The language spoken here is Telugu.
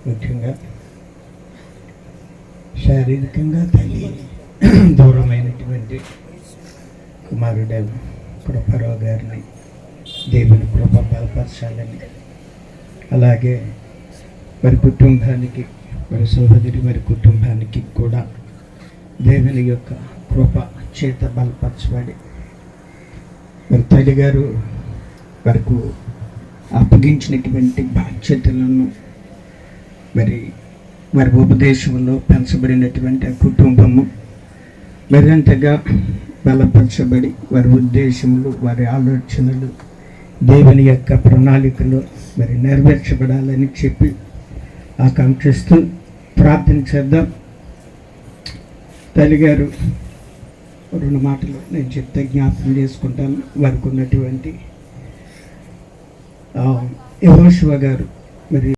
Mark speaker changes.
Speaker 1: ముఖ్యంగా శారీరకంగా తల్లి దూరమైనటువంటి కుమారుడు కృపారావు గారిని దేవుని కృప బలపరచాలని, అలాగే వారి కుటుంబానికి, వారి సహోదరి వారి కుటుంబానికి కూడా దేవుని యొక్క కృప చేత బలపరచబడి వారి తల్లి గారు వరకు అప్పగించినటువంటి బాధ్యతలను మరి వారి ఉపదేశంలో పెంచబడినటువంటి ఆ కుటుంబము మరింతగా బలపరచబడి వారి ఉద్దేశములు, వారి ఆలోచనలు దేవుని యొక్క ప్రణాళికలు మరి నెరవేర్చబడాలని చెప్పి ఆకాంక్షిస్తూ ప్రార్థన చేద్దాం. తల్లిగారు 2 మాటలు నేను చెప్తే జ్ఞాపకం చేసుకుంటాను. వారికి ఉన్నటువంటి యెహోషువ గారు మరి